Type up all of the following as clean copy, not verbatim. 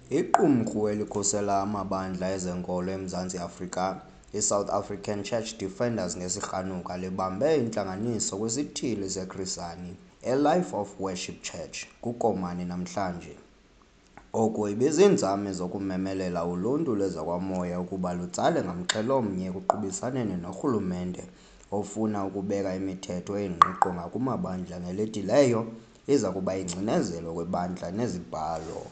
Iqumrhu elikhusela amabandla ezenkolo eMzantsi Afrika, iSouth African Church Defenders ngesirhanuka, libambe intlanganiso kwisithili seKrisani eLife of Worship Church kuKomani namhlanje. Oku ibiziinzame zokumemelela uluntu lwezakwamoya ukuba lutsale ngamxhelomnye ekuqubisaneni norhulumente ofuna ukubeka imithetho engqiqo ngakumabandla ngelithi leyo iza kuba ingcinezelo kwibandla nezibhalo.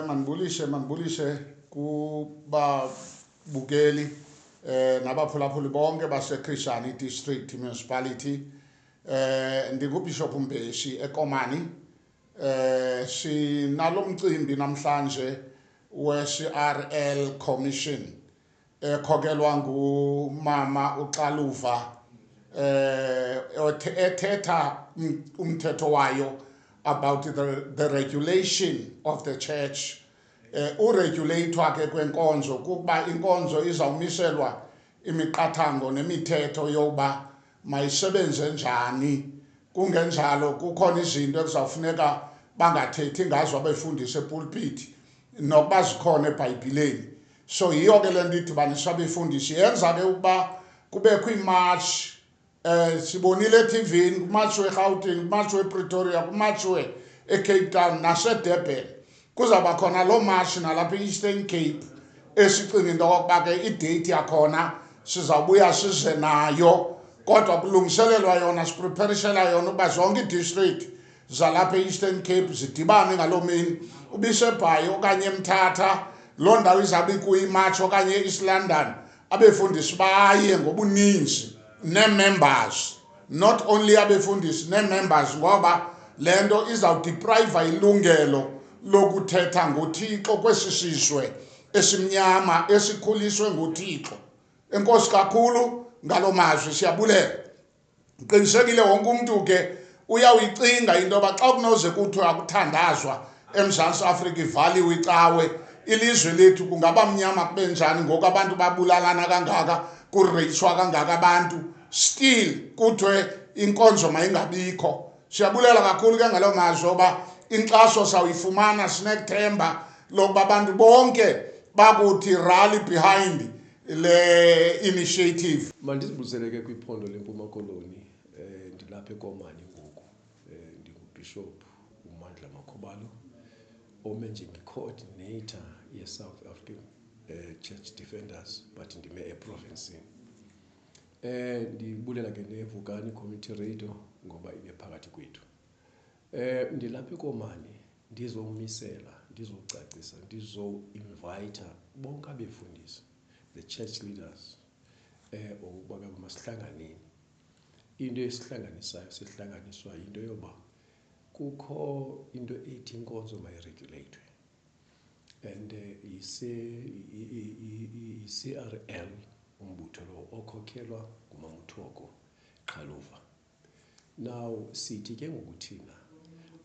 Mandibulishe kubabukeli nabaphulaphuli bonke baseKrishani District Municipality. NdinguBishop Mbeshi eKomani. Sinalo mcimbi namhlanje we-CRL Commission ekhokelwa ngumama uXaluva ethetha umthetho wayo about the regulation of the church. Uregulator ke kwenkonzo kuba inkonzo izawumiselwa imiqathango nemithetho yokuba mayisebenze njani. Kungenjalo kukhona izinto ekuzawufuneka bangathethi ngazo abefundisi epulpit nokuba zikhona eBhayibhileni. So yiyo ke le nto idibanisa abefundisi yenza ke ukuba kubekho iimatshi. Sibonile eTVini kumatshi weGauteng, kumatshi wePretoria, kumatshi eCape Town naseDurban. Kuzawuba khona loo matshi nalapha e-Eastern Cape esicinga into yokokuba ke idate yakhona sizawubuya size nayo. Kodwa kulungiselelwa yona, sipreparishela yona uba zonke idistrict zalapha e-Eastern Cape zidibane ngaloo mini. UBiseBhayi okanye eMthatha, loo ndawo izawube ikuyo imatshi okanye e-East London, abefundisi baye ngobuninzi nee-members. Not only abefundisi nee-members ngoba le nto izawudiprayiva ilungelo lokuthetha ngoThixo kwesi sizwe esimnyama esikhuliswe nguThixo. Enkosi kakhulu ngaloo mazwi, siyabulela. Uqinisekile wonke umntu ke uyawuyicinga into yoba xa kunoze kuthiwe akuthandazwa eMzantsi Afrika ivaliwe icawe, ilizwe lethu kungaba mnyama kube njani ngoku abantu babulalana kangaka, kureyishwa kangaka abantu, still kuthiwe inkonzo mayingabikho. Siyabulela kakhulu ke ngaloo mazwi oba inkxaso sawuyifumana, sinethemba lokuba abantu bonke bakuthi rally behind le initiative. Mandizibuzele ke kwiphondo leMpuma Koloni. Ndilapha eKomani ngoku. NdinguBishop uMandla Makhubalo ome njenge-coordinator ye-South African Church Defenders, but ndime eprovinsini. Ndibulela ke neVukani Community Radio ngoba ibe phakathi kwethu. Ndilapha eKomani ndizomisela, ndizocacisa, ndizo-invite bonke abefundisi, the church leaders, ukuba masihlanganeni. Into esihlanganisayo sihlanganiswa into yoba kukho into ethi inkonzo mayiregulate. And i-CRL umbutho lo okhokhelwa nguMamuthoko Xaluva. Now sithi ke ngokuthina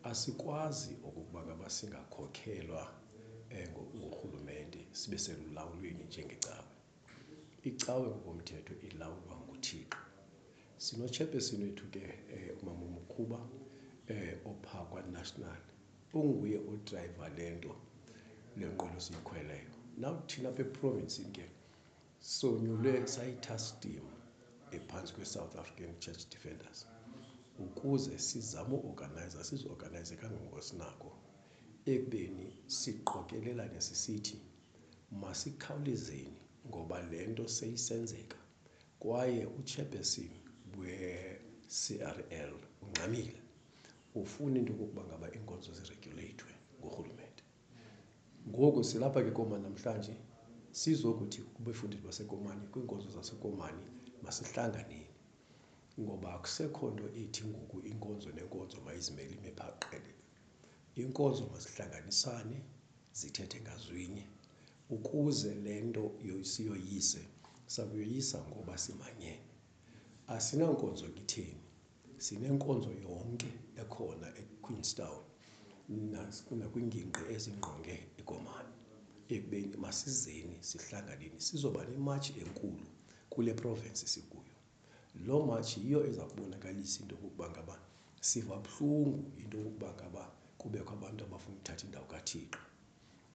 asikwazi ukuba ngaba singakhokhelwa ngurhulumente sibe selulawulweni njengecawe. Icawe ngokomthetho ilawulwa nguThixo. Sinochairperson wethu ke uMama Mkhuba opha kwa-national, unguye odrayiva le nto lenqwelo siyikhweleyo. Now thina apha eprovinsini ke sonyulwe sayitask team ephantsi kwe-South African Church Defenders ukuze sizame uorganize, sizoorganize kangangoko sinako ekubeni siqokelelane sisithi masikhawulezeni ngoba le nto seyisenzeka. Kwaye uchairperson we-CRL ungxamile, ufuna into yokokuba ngaba iinkonzo ziregulethwe ngurhulumente. Ngoku silapha ke Komani namhlanje sizokuthi kubefundisi baseKomani kwiinkonzo zaseKomani masihlanganeni, ngoba akusekho nto ethi ngoku inkonzo nenkonzo mayizimele ime phaa qelele. Inkonzo masihlanganisane, zithethe ngazwinye ukuze le nto siyoyise, sakuyoyisa ngoba simanyene. Asinankonzo kitheni, sinenkonzo yonke ekhona eQueenstown nakwingingqi ezingqonge iKomani. Ekubeni masizeni sihlanganeni sizoba nematshi enkulu kule province sikuyo. Loo matshi yiyo eza kubonakalisa into yokokuba ngaba siva buhlungu into yokokuba ngaba kubekho abantu abafuna ukuthatha indawo kaThixo.